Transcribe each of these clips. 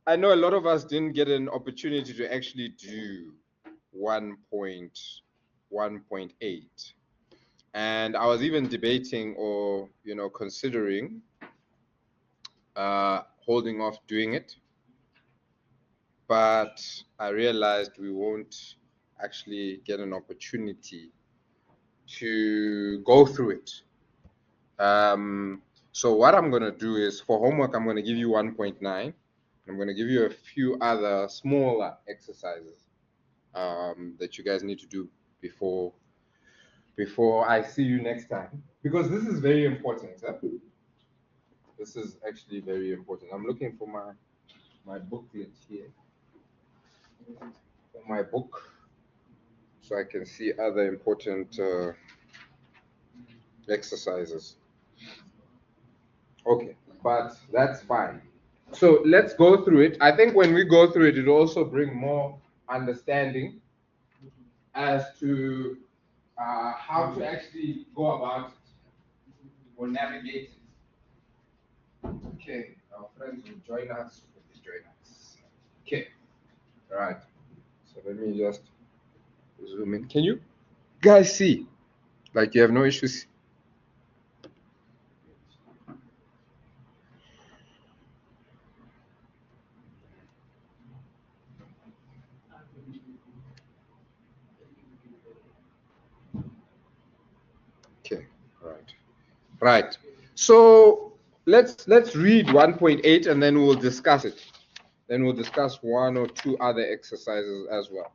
I know a lot of us didn't get an opportunity to actually do 1.1.8. And I was even debating or, considering holding off doing it. But I realized we won't actually get an opportunity to go through it. So what I'm going to do is, for homework, I'm going to give you 1.9. I'm going to give you a few other smaller exercises that you guys need to do before I see you next time, because this is very important. Huh? This is actually very important. I'm looking for my booklet here, for my book, so I can see other important exercises. Okay, but that's fine. So let's go through it. I think when we go through it, it'll also bring more understanding as to how to actually go about it or navigate it. Okay, our friends will join us. Okay, all right. So let me just zoom in. Can you guys see? Like you have no issues? Okay, all right. Right. So let's read 1.8 and then we'll discuss it. Then we'll discuss one or two other exercises as well.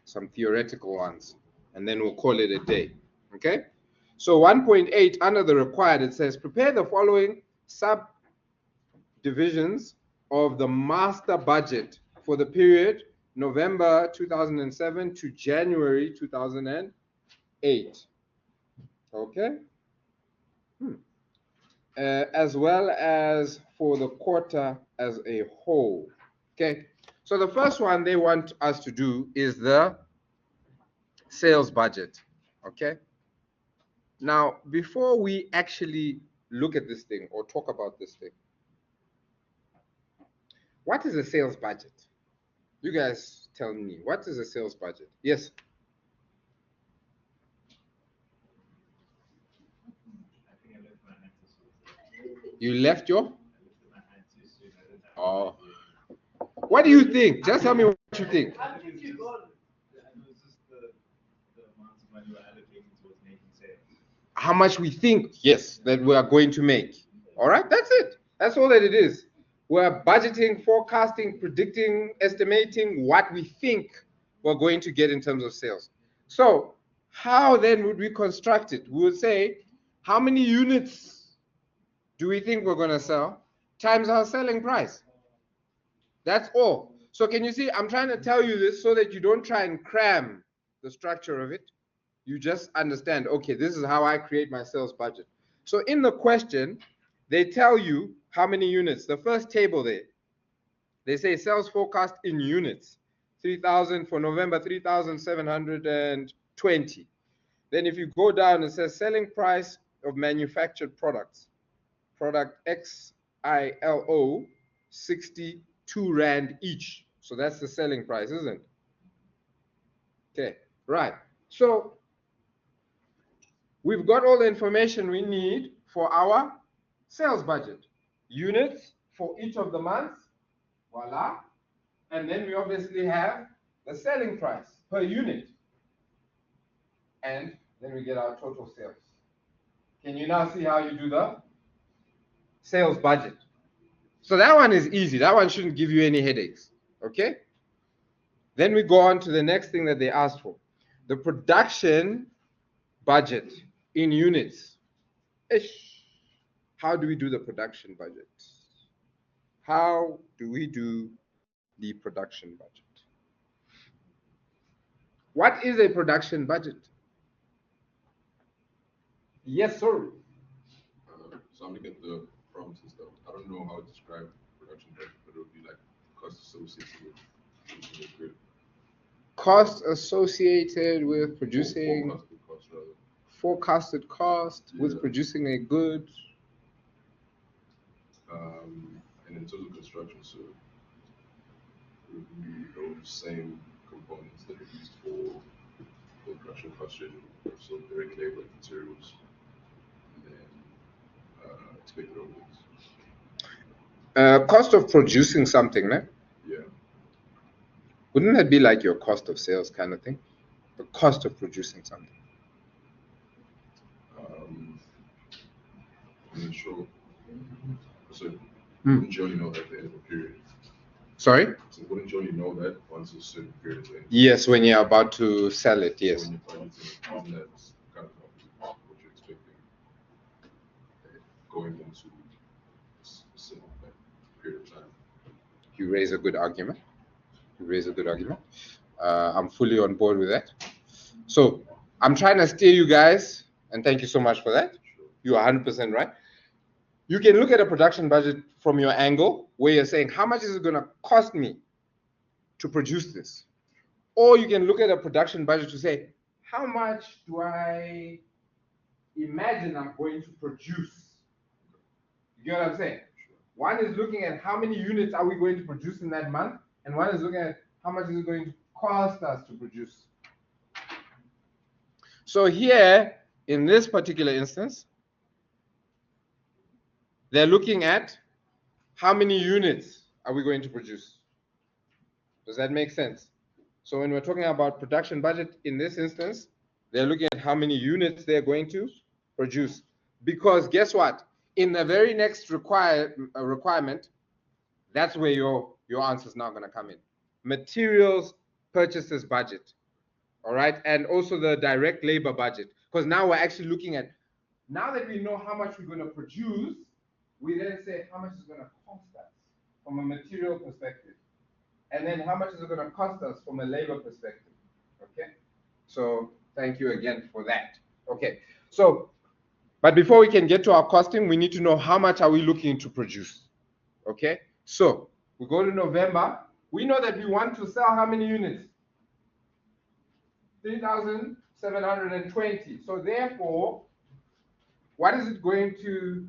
Some theoretical ones, and then we'll call it a day. Okay? So 1.8, under the required, it says prepare the following subdivisions of the master budget for the period November 2007 to January 2008. Okay? As well as for the quarter as a whole. Okay? So the first one they want us to do is the sales budget. Okay? Now, before we actually look at this thing or talk about this thing, what is a sales budget? You guys tell me, what is a sales budget? Yes? You left your? Oh. What do you think? Just tell me what you think. How much we think, yes, that we are going to make. All right, that's it. That's all that it is. We're budgeting, forecasting, predicting, estimating what we think we're going to get in terms of sales. So how then would we construct it? We would say, how many units do we think we're going to sell times our selling price? That's all. So can you see, I'm trying to tell you this so that you don't try and cram the structure of it. You just understand, okay, this is how I create my sales budget. So in the question, they tell you how many units. The first table there, they say sales forecast in units, 3,000 for November, 3,720. Then if you go down, it says selling price of manufactured products, product XILO, 62 Rand each. So that's the selling price, isn't it? Okay, right. So we've got all the information we need for our sales budget. Units for each of the months, voila. And then we obviously have the selling price per unit. And then we get our total sales. Can you now see how you do the sales budget? So that one is easy. That one shouldn't give you any headaches. Okay? Then we go on to the next thing that they asked for. The production budget in units. Ish. How do we do the production budget? How do we do the production budget? What is a production budget? Yes, sir. So I'm looking at the prompts and stuff. I don't know how to describe production budget, but it would be like costs associated with producing a good. Cost associated with producing. Forecasted cost, rather. Forecasted cost with Yeah. producing a good. And in terms of construction, so it would be those same components that are used for the production cost schedule, so direct labor, materials, and then expected overheads. Cost of producing something, né? Yeah. Wouldn't that be like your cost of sales kind of thing? The cost of producing something. I'm not sure. So Hmm. wouldn't you only know that at the end of a period? Sorry? So wouldn't you only know that once a certain period is ended? Yes, when you're about to sell it, So yes. when you're budgeting, isn't that kind of what you're expecting going into a certain period of time? You raise a good argument. You raise a good argument. I'm fully on board with that. So I'm trying to steer you guys, and thank you so much for that. Sure. You're 100% right. You can look at a production budget from your angle where you're saying, how much is it going to cost me to produce this? Or you can look at a production budget to say, how much do I imagine I'm going to produce? You get what I'm saying? One is looking at how many units are we going to produce in that month, and one is looking at how much is it going to cost us to produce. So here, in this particular instance, they're looking at how many units are we going to produce. Does that make sense? So when we're talking about production budget in this instance, they're looking at how many units they're going to produce. Because guess what? In the very next requirement, that's where your answer is now going to come in. Materials purchases budget, all right? And also the direct labor budget. Because now we're actually looking at, now that we know how much we're going to produce, we then say how much is going to cost us from a material perspective. And then how much is it going to cost us from a labor perspective? Okay, so thank you again for that. Okay, so, but before we can get to our costing, we need to know how much are we looking to produce. Okay, so we go to November. We know that we want to sell how many units? 3,720. So therefore, what is it going to,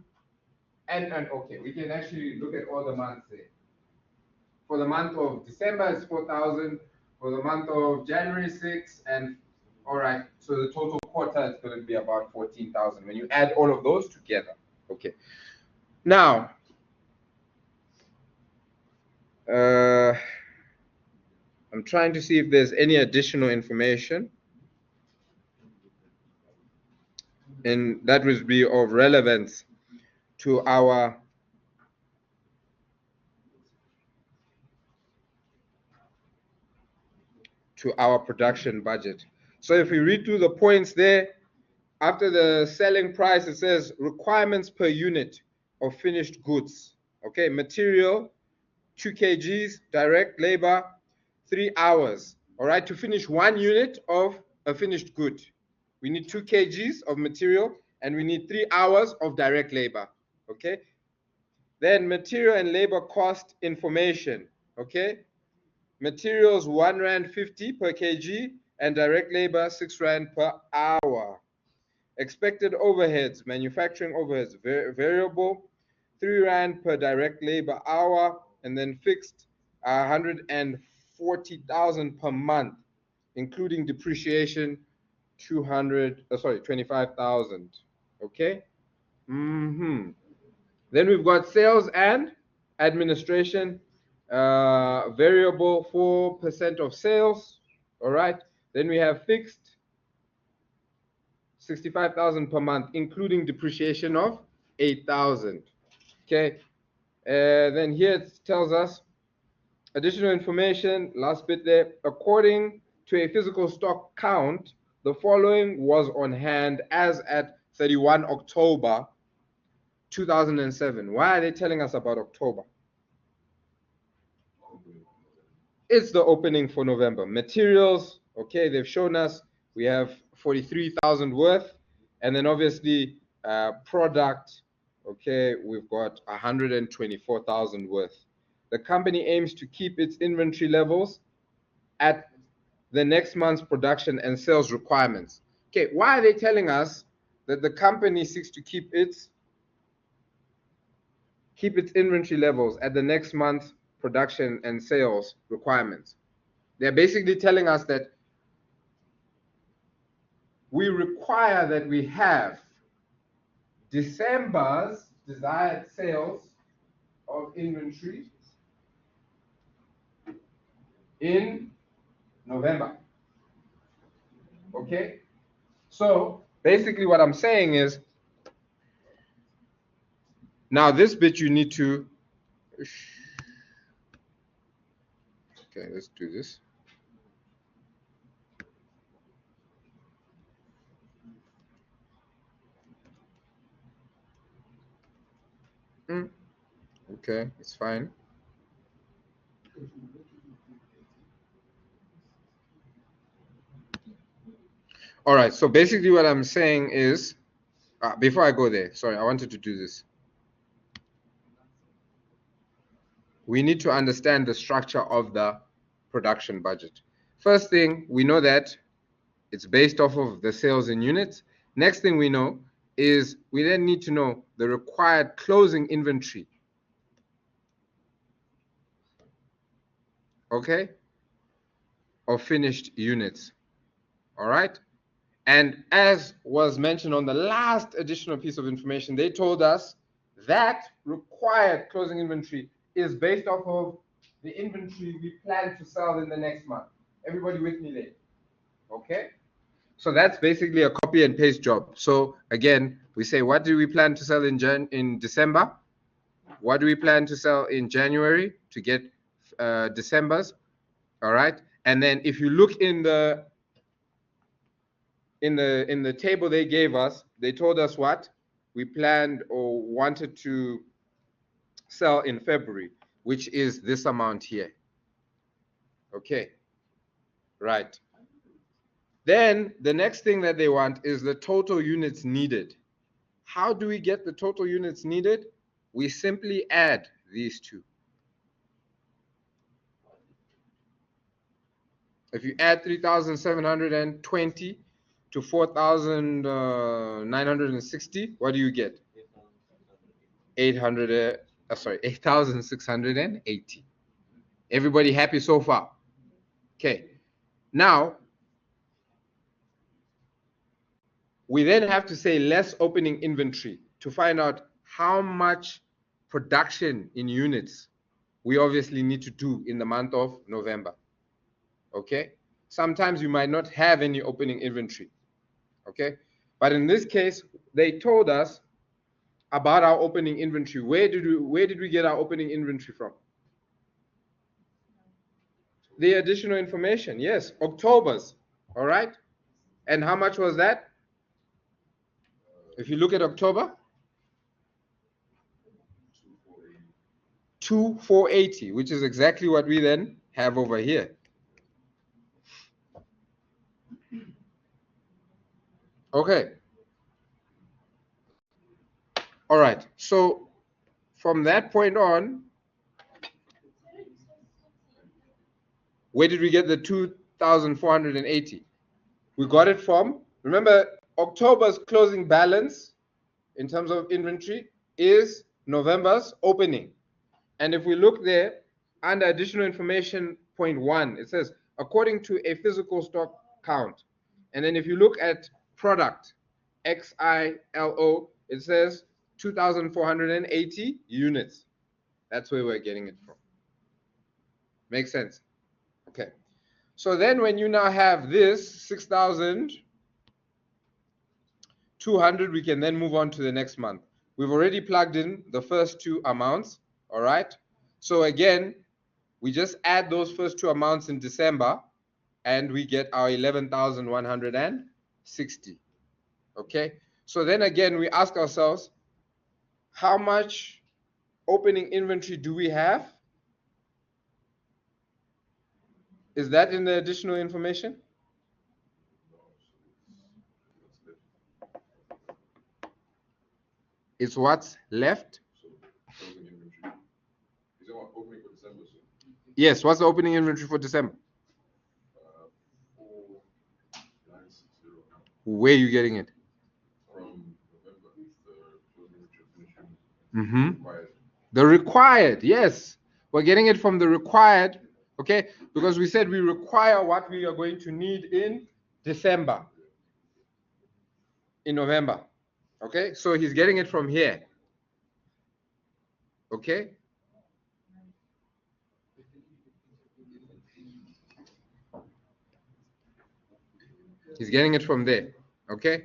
and okay, we can actually look at all the months there. For the month of December, it's 4,000. For the month of January, 6, and all right. So the total quarter is going to be about 14,000 when you add all of those together. Okay. Now, I'm trying to see if there's any additional information, and that would be of relevance to our production budget. So if we read through the points there, after the selling price, it says requirements per unit of finished goods. Okay, material, 2 kgs, direct labor, 3 hours. All right, to finish 1 unit of a finished good, we need 2 kgs of material and we need 3 hours of direct labor. Okay, then material and labor cost information. Okay, materials 1 Rand 50 per kg and direct labor 6 Rand per hour. Expected overheads, manufacturing overheads, variable 3 Rand per direct labor hour, and then fixed 140,000 per month, including depreciation 25,000. Okay. Then we've got sales and administration, variable 4% of sales. All right. Then we have fixed 65,000 per month, including depreciation of 8,000. Okay. Then here it tells us additional information, last bit there. According to a physical stock count, the following was on hand as at 31 October 2007. Why are they telling us about October? It's the opening for November. Materials, okay, they've shown us we have 43,000 worth, and then obviously product, okay, we've got 124,000 worth. The company aims to keep its inventory levels at the next month's production and sales requirements. Okay, why are they telling us that the company seeks to keep its keep its inventory levels at the next month's production and sales requirements. They're basically telling us that we require that we have December's desired sales of inventory in November. Okay? So basically what I'm saying is, now this bit you need to, okay, let's do this. Okay, it's fine. All right, so basically what I'm saying is, before I go there, sorry, I wanted to do this. We need to understand the structure of the production budget. First thing, we know that it's based off of the sales in units. Next thing we know is we then need to know the required closing inventory. Okay? Of finished units. All right? And as was mentioned on the last additional piece of information, they told us that required closing inventory is based off of the inventory we plan to sell in the next month. Everybody with me there? Okay? So that's basically a copy and paste job. So again, we say, what do we plan to sell in December? What do we plan to sell in January to get December's? All right. And then if you look in the table they gave us, they told us what we planned or wanted to sell in February, which is this amount here. Okay. Right. Then the next thing that they want is the total units needed. How do we get the total units needed? We simply add these two. If you add 3,720 to 4,960, what do you get? 8,680. Everybody happy so far? Okay. Now, we then have to say less opening inventory to find out how much production in units we obviously need to do in the month of November. Okay? Sometimes you might not have any opening inventory. Okay? But in this case, they told us about our opening inventory. Where did we get our opening inventory from? The additional information. Yes, October's. All right? And how much was that? If you look at October, 2,480, which is exactly what we then have over here. Okay. All right. So from that point on, where did we get the 2,480? We got it from, remember, October's closing balance in terms of inventory is November's opening. And if we look there under additional information point 1, it says according to a physical stock count. And then if you look at product XILO, it says 2,480 units. That's where we're getting it from. Makes sense? Okay. So then when you now have this 6,200, we can then move on to the next month. We've already plugged in the first two amounts. All right. So again, we just add those first two amounts in December and we get our 11,160. Okay. So then again, we ask ourselves, how much opening inventory do we have? Is that in the additional information? It's what's left? Closing inventory. Is that what opening for December? So? Yes, what's the opening inventory for December? 4,960. Where are you getting it? From November, the closing inventory finishing. Mm-hmm. Required. The required, yes. We're getting it from the required, okay? Because we said we require what we are going to need in December, in November, okay? So he's getting it from here, okay? He's getting it from there, okay?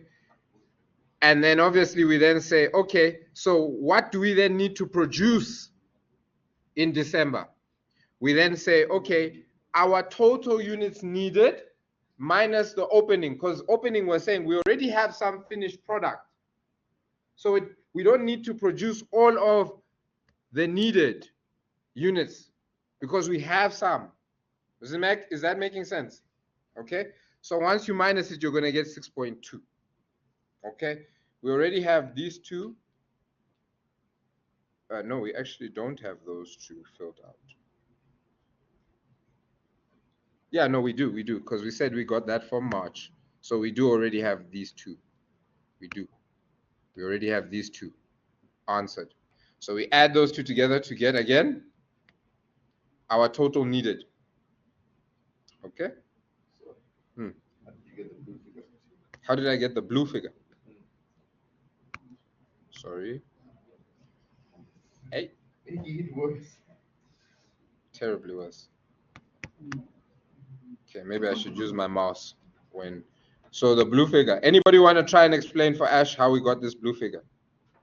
And then obviously we then say, okay, so what do we then need to produce in December? We then say, okay, our total units needed minus the opening, because opening we're saying we already have some finished product. So we don't need to produce all of the needed units because we have some. Is that making sense? Okay, so once you minus it, you're going to get 6.2. Okay, we already have these two. No, we actually don't have those two filled out. Yeah, no, we do, because we said we got that from March. So we do already have these two. We do. We already have these two answered. So we add those two together to get, again, our total needed. Okay? Hmm. How did I get the blue figure? Sorry. Hey. It works. Terribly worse. Okay, maybe I should use my mouse when. So the blue figure. Anybody want to try and explain for Ash how we got this blue figure?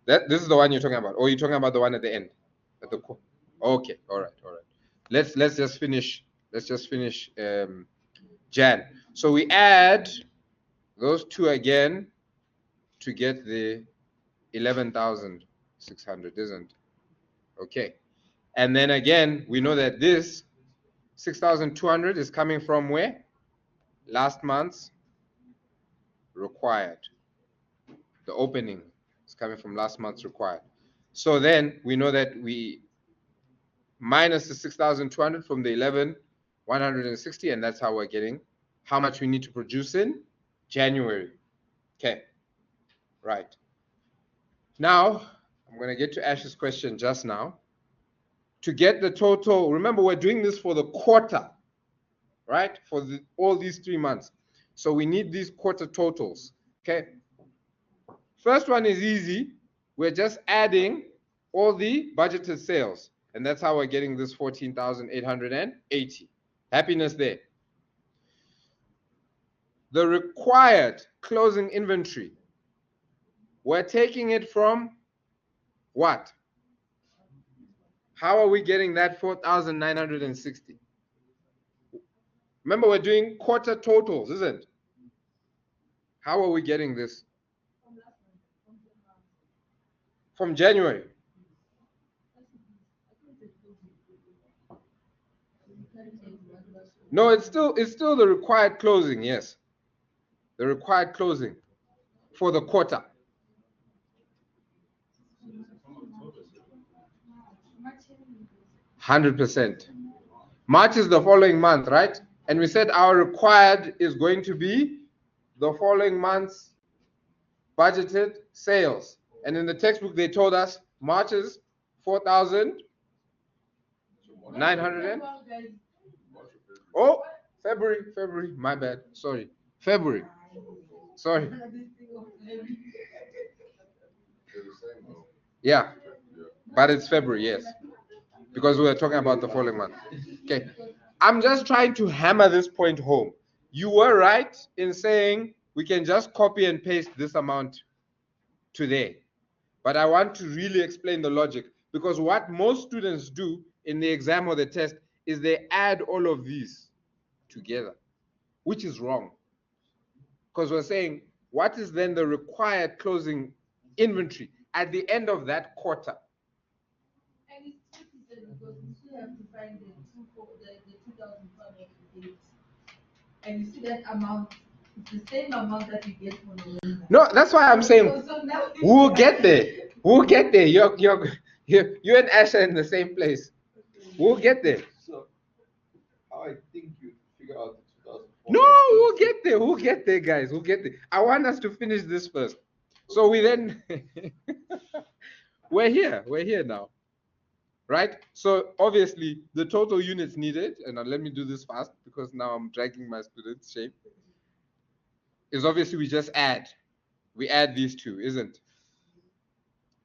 This is the one you're talking about, or you're talking about the one at the end, at the core. Okay, all right. Let's just finish. Let's just finish Jan. So we add those two again to get the 11,600, isn't it? Okay, and then again we know that this 6,200 is coming from where? Last month's required. The opening is coming from last month's required. So then we know that we minus the 6,200 from the 11,160, and that's how we're getting how much we need to produce in January. Okay, right. Now, I'm going to get to Ash's question just now. To get the total, remember we're doing this for the quarter, right? For all these 3 months. So we need these quarter totals, okay? First one is easy. We're just adding all the budgeted sales. And that's how we're getting this 14,880. Happiness there. The required closing inventory, we're taking it from what? How are we getting that 4,960? Remember, we're doing quarter totals, isn't it? How are we getting this? From January. No, it's still the required closing, yes. The required closing for the quarter. 100%. March is the following month, right? And we said our required is going to be the following month's budgeted sales. And in the textbook, they told us March is 4,900. Oh, February, my bad. Sorry. February. Sorry. Yeah, but it's February, yes. Because we were talking about the following month. Okay. I'm just trying to hammer this point home. You were right in saying we can just copy and paste this amount today. But I want to really explain the logic, because what most students do in the exam or the test is they add all of these together, which is wrong. Because we're saying, what is then the required closing inventory at the end of that quarter? And it's tricky because you still have to find the 2,488. And you see that amount, it's the same amount that you get for November. No, that's why I'm saying we'll get there. We'll get there. You and Ash are in the same place. We'll get there. So, how I think you figure out the 2004. No, we'll get there. We'll get there, guys. We'll get there. I want us to finish this first. So we then we're here now. right? So obviously the total units needed, and let me do this fast because now I'm dragging my students' shame, is obviously we just add. We add these two, isn't?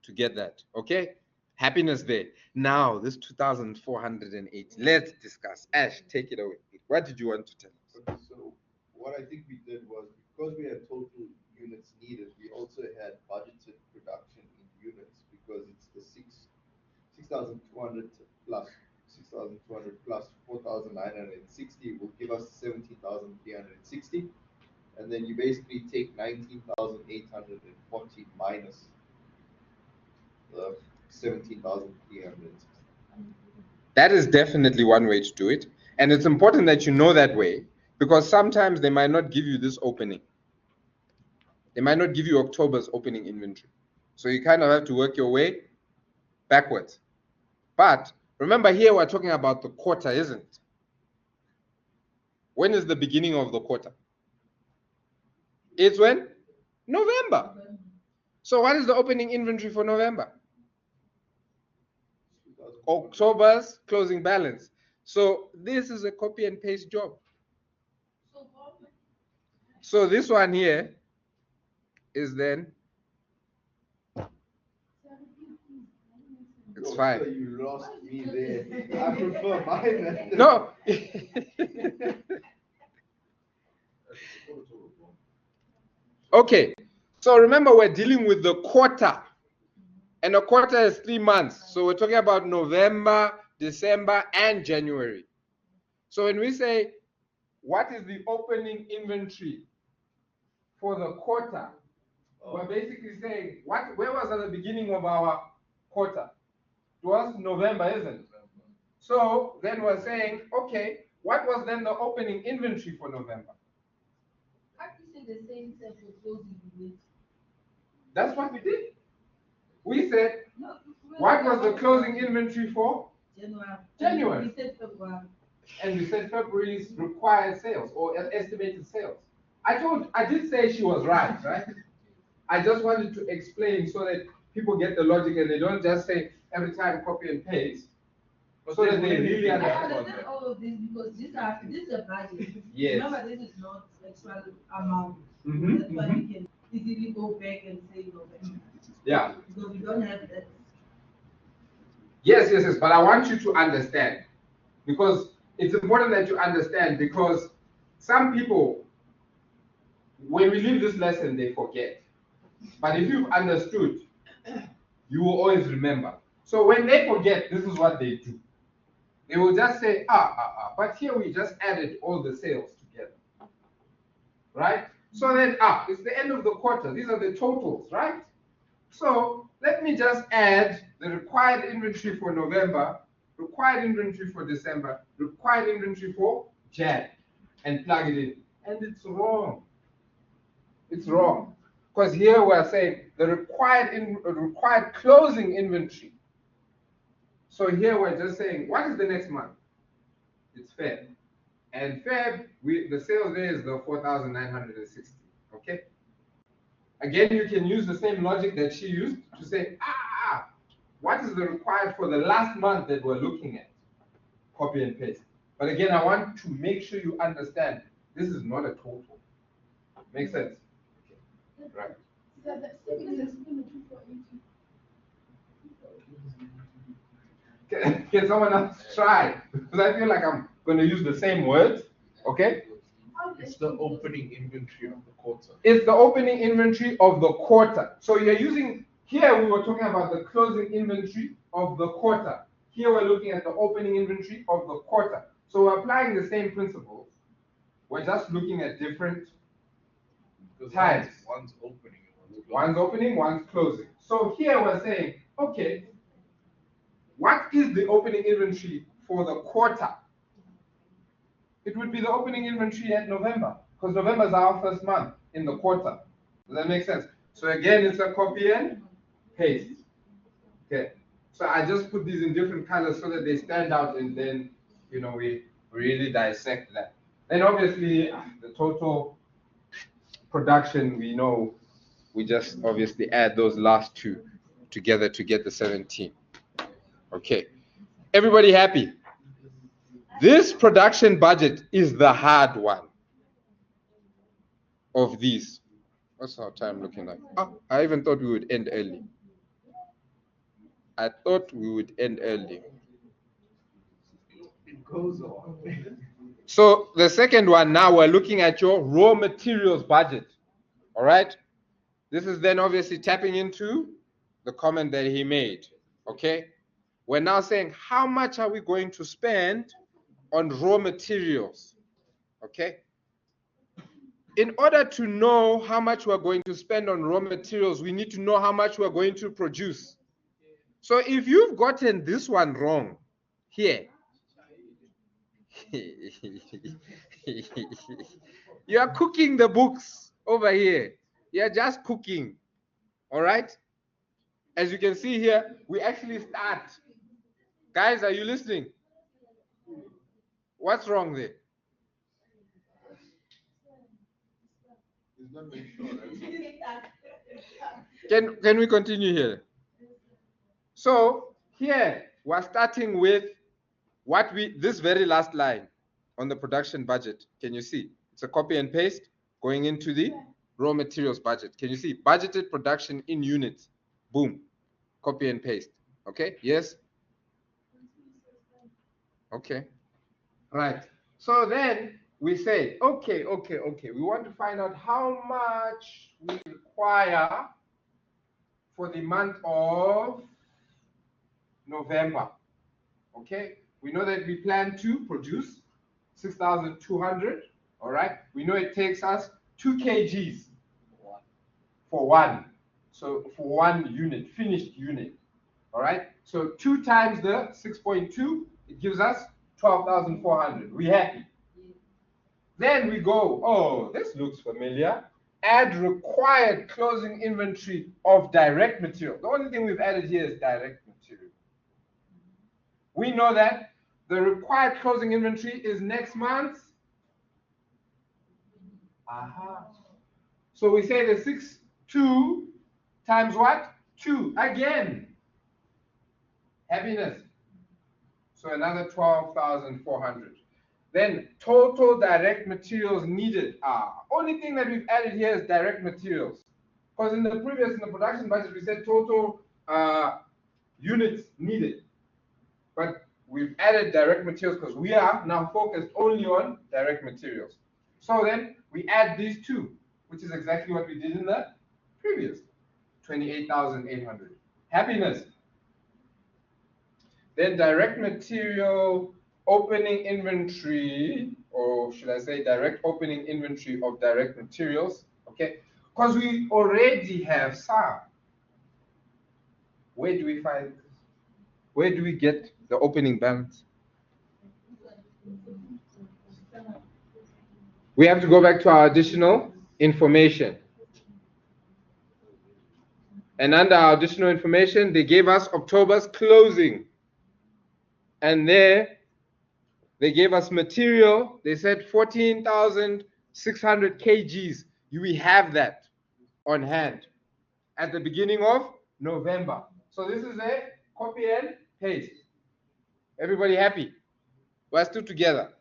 To get that, okay? Happiness there. Now, this 2,408. Let's discuss. Ash, take it away. What did you want to tell us? Okay, so what I think we did was because we had total units needed, we also had budgeted production in units because it's the 6,200 plus 6,200 plus 4,960 will give us 17,360, and then you basically take 19,840 minus the 17,300. That is definitely one way to do it. And it's important that you know that way because sometimes they might not give you this opening. They might not give you October's opening inventory. So you kind of have to work your way backwards. But remember here we're talking about the quarter, isn't it? When is the beginning of the quarter? It's when? November. So what is the opening inventory for November? October's closing balance. So this is a copy and paste job. So this one here is then, it's fine. So you lost me there. I prefer mine. No. Okay. So remember we're dealing with the quarter. And a quarter is 3 months. So we're talking about November, December, and January. So when we say, what is the opening inventory for the quarter? We're basically saying, where was at the beginning of our quarter? It was November, isn't it? So then we're saying, okay, what was then the opening inventory for November? How do you say the same thing for closing units? That's what we did. We said, No, what was the closing inventory for? January. January. We said February. And we said February's required sales or estimated sales. I did say she was right? I just wanted to explain so that people get the logic and they don't just say every time copy and paste. So that they really I understand. understand all of this because this is a budget. Yes. Remember, this is not actual amount. Mhm, That's why we can easily go back and say November. Yeah. Because we don't have that. Yes. But I want you to understand because it's important that you understand because some people, when we leave this lesson, they forget. But if you've understood, you will always remember. So when they forget, this is what they do. They will just say, but here we just added all the sales together. Right? So then, it's the end of the quarter. These are the totals, right? So let me just add the required inventory for November, required inventory for December, required inventory for Jan, and plug it in. And it's wrong. It's wrong. Because here we're saying the required closing inventory. So here we're just saying, what is the next month? It's Feb. And Feb, the sales there is the 4,960. Okay? Again, you can use the same logic that she used to say, what is the required for the last month that we're looking at? Copy and paste. But again, I want to make sure you understand this is not a total. Makes sense? Okay. Right. Can someone else try? Because I feel like I'm going to use the same words. Okay? It's the opening inventory of the quarter. It's the opening inventory of the quarter. So you're using, here we were talking about the closing inventory of the quarter. Here we're looking at the opening inventory of the quarter. So we're applying the same principles. We're just looking at different times. One's opening and One's opening, one's closing. So here we're saying, okay, what is the opening inventory for the quarter? It would be the opening inventory at November, because November is our first month in the quarter. Does that make sense? So again, it's a copy and paste. Okay. So I just put these in different colors so that they stand out, and then we really dissect that. Then obviously the total production, we know we just obviously add those last two together to get the 17. Okay. Everybody happy? This production budget is the hard one of these. What's our time looking like? Oh, I even thought we would end early. I thought we would end early. It goes on. So the second one, now we're looking at your raw materials budget. All right. This is then obviously tapping into the comment that he made. Okay. We're now saying, how much are we going to spend on raw materials? Okay. In order to know how much we're going to spend on raw materials, we need to know how much we're going to produce. So if you've gotten this one wrong here, you are cooking the books over here. You're just cooking. All right. As you can see here, we actually start. Guys, are you listening? What's wrong there? It's not very sure. Can we continue here? So here we're starting with what this very last line on the production budget. Can you see? It's a copy and paste going into the raw materials budget. Can you see? Budgeted production in units. Boom. Copy and paste. Okay? Yes? Okay. Right. So then we say, okay. We want to find out how much we require for the month of November. Okay. We know that we plan to produce 6,200. All right. We know it takes us 2 kgs for one. So for one unit, finished unit. All right. So 2 times the 6.2, it gives us 12,400. We happy? Then we go, oh, this looks familiar. Add required closing inventory of direct material. The only thing we've added here is direct material. We know that the required closing inventory is next month's. So we say the 6.2 times what? 2 again. Happiness. So another 12,400. Then total direct materials needed. Only thing that we've added here is direct materials. Because in the production budget, we said total units needed. But we've added direct materials because we are now focused only on direct materials. So then we add these two, which is exactly what we did in the previous 28,800. Happiness. Then direct material opening inventory, or should I say direct opening inventory of direct materials, okay? Because we already have some. Where do we find this? Where do we get the opening balance? We have to go back to our additional information. And under our additional information, they gave us October's closing. And there, they gave us material. They said 14,600 kgs. We have that on hand at the beginning of November. So this is a copy and paste. Everybody happy? We're still together.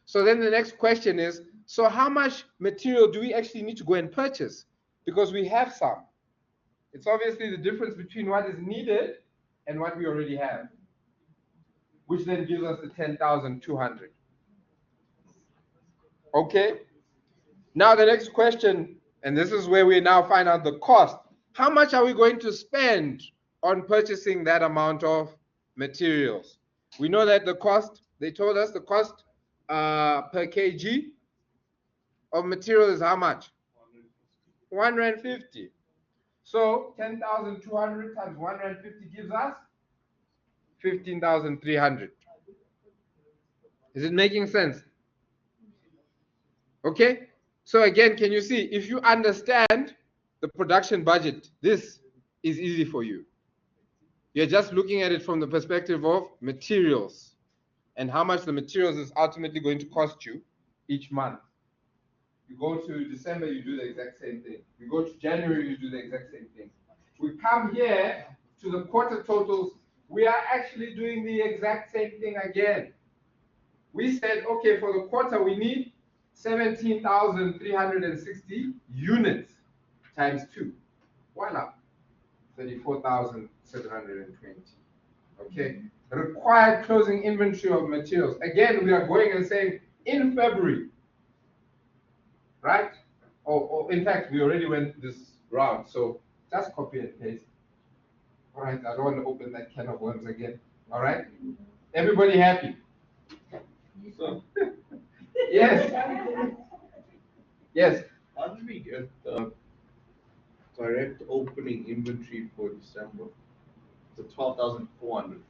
So then the next question is, so how much material do we actually need to go and purchase? Because we have some. It's obviously the difference between what is needed and what we already have, which then gives us the 10,200. Okay. Now the next question, and this is where we now find out the cost. How much are we going to spend on purchasing that amount of materials? We know that the cost, they told us the cost per kg of material is how much? 150. So 10,200 times 150 gives us 15,300. Is it making sense? Okay. So again, can you see, if you understand the production budget, this is easy for you. You're just looking at it from the perspective of materials and how much the materials is ultimately going to cost you each month. You go to December, you do the exact same thing. You go to January, you do the exact same thing. We come here to the quarter totals, we are actually doing the exact same thing again. We said, okay, for the quarter, we need 17,360 units times 2. Voila, 34,720. Okay, required closing inventory of materials. Again, we are going and saying in February, right? Or in fact, we already went this route, so just copy and paste. All right, I don't want to open that can of worms again. All right, everybody happy? So, Yes. Yes. how did we get the direct opening inventory for December? The 12,400.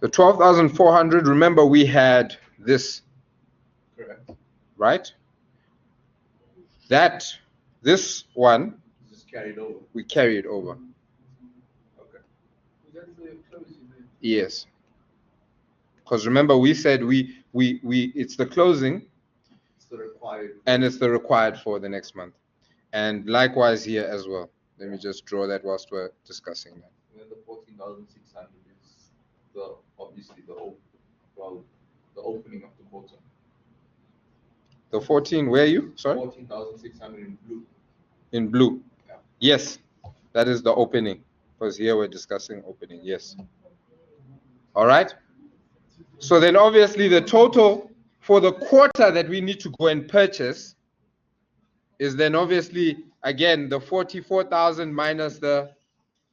The 12,400, remember we had this, Correct. right? This one, Just carried over. we carried over. Okay. Yes. Because remember we said it's the closing It's the required. and it's the required for the next month. And likewise here as well. Let me just draw that whilst we're discussing that. And then the 14,600 is obviously the opening of the quarter. The 14, where are you? Sorry? 14,600 in blue. In blue. Yeah. Yes, that is the opening. Because here we're discussing opening. Yes. All right. So then obviously the total for the quarter that we need to go and purchase is then obviously, again, the 44,000 minus the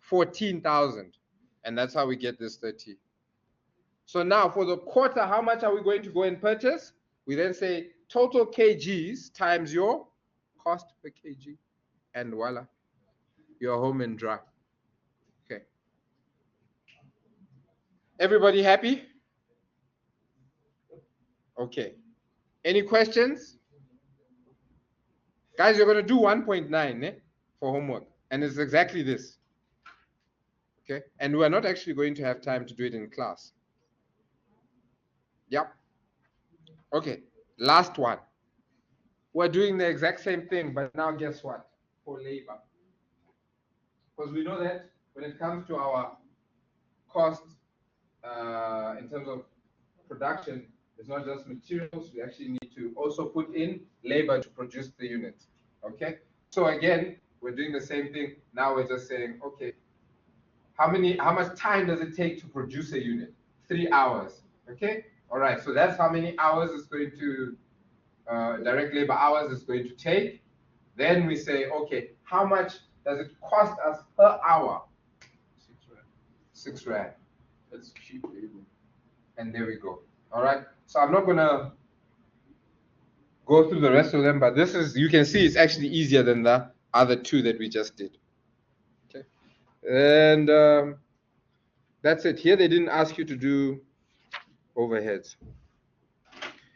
14,000. And that's how we get this 30. So now for the quarter, how much are we going to go and purchase? We then say total kgs times your cost per kg. And voila, you're home and dry. Okay. Everybody happy? Okay. Any questions? Guys, you're going to do 1.9 for homework. And it's exactly this. Okay. And we're not actually going to have time to do it in class. Yep. Okay. Last one. We're doing the exact same thing, but now guess what? For labor. Because we know that when it comes to our cost in terms of production, it's not just materials. We actually need to also put in labor to produce the unit. Okay. So again, we're doing the same thing. Now we're just saying, okay, how much time does it take to produce a unit? 3 hours. Okay. All right. So that's how many hours it's going to direct labor hours is going to take. Then we say, okay, how much does it cost us per hour? 6 rand. 6 rand. That's cheap labor. And there we go. All right. So I'm not gonna go through the rest of them, but this is, you can see it's actually easier than the other two that we just did. Okay. And that's it. Here they didn't ask you to do overheads.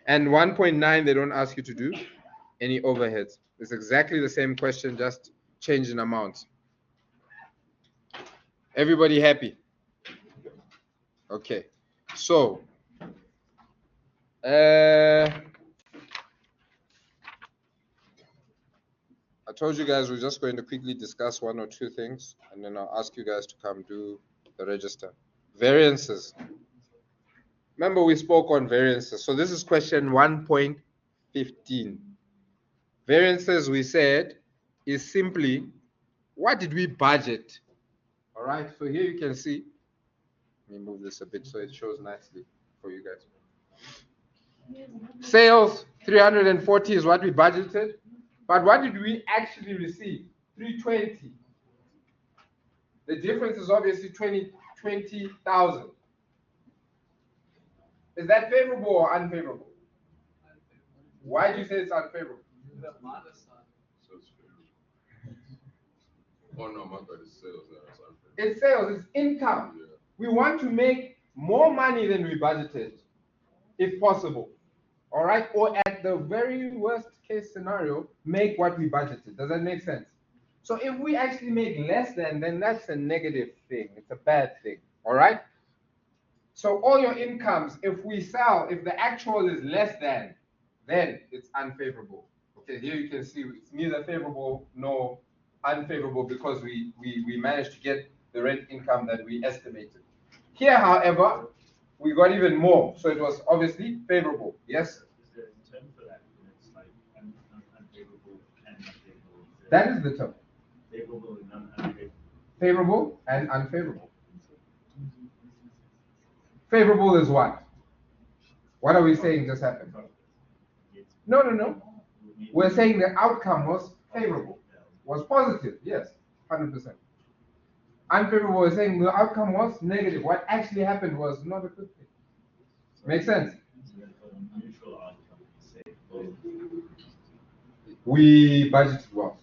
And 1.9 they don't ask you to do any overheads. It's exactly the same question, just change in amounts. Everybody happy? Okay. So I told you guys we're just going to quickly discuss one or two things, and then I'll ask you guys to come do the register. Variances. Remember we spoke on variances. So this is question 1.15. Variances, we said, is simply what did we budget? All right, so here you can see, let me move this a bit so it shows nicely for you guys. Sales, 340 is what we budgeted. But what did we actually receive? 320. The difference is obviously 20,000. Is that favorable or unfavorable? Why do you say it's unfavorable? So it's favorable. Oh no, my bad. It's sales. That's unfavorable. It's sales, it's income. Yeah. We want to make more money than we budgeted, if possible. All right? Or at the very worst case scenario, make what we budgeted. Does that make sense? So if we actually make less than, then that's a negative thing. It's a bad thing. All right? So all your incomes, if we sell, if the actual is less than, then it's unfavorable. Okay, here you can see it's neither favorable nor unfavorable because we managed to get the rent income that we estimated. Here, however, we got even more, so it was obviously favorable. Yes? Is there a term for that? It's like unfavorable and unfavorable. That is the term. Favorable and unfavorable. Favorable and unfavorable. Favorable is what? What are we saying just happened? No, no, no. We're saying the outcome was favorable, was positive, yes, 100%. Unfavorable is saying the outcome was negative. What actually happened was not a good thing. Make sense? Neutral outcome, say. We budgeted well.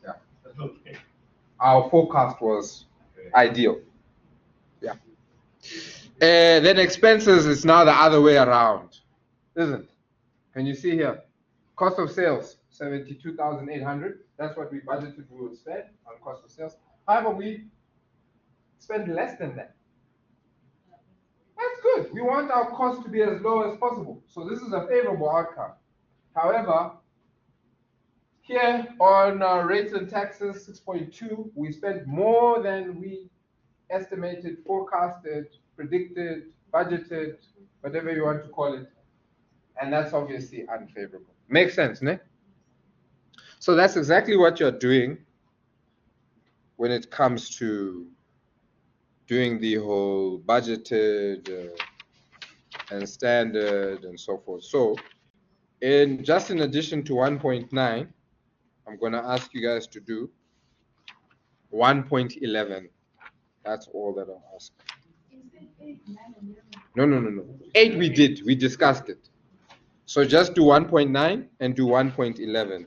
Yeah. Okay. Our forecast was ideal. Yeah. Then expenses is now the other way around, isn't it? Can you see here? Cost of sales, 72,800. That's what we budgeted we would spend on cost of sales. However, we spend less than that. That's good. We want our cost to be as low as possible. So this is a favorable outcome. However, here on rates and taxes, 6.2, we spent more than we estimated, forecasted, predicted, budgeted, whatever you want to call it. And that's obviously unfavorable. Makes sense, ne? So that's exactly what you're doing when it comes to doing the whole budgeted and standard and so forth. So just in addition to 1.9, I'm going to ask you guys to do 1.11. That's all that I'll ask. No. 8 we did. We discussed it. So just do 1.9 and do 1.11.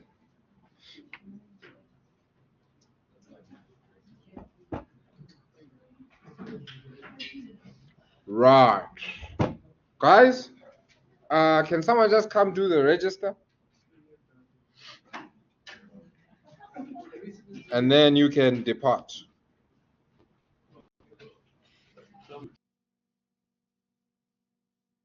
Right. Guys, can someone just come do the register? And then you can depart.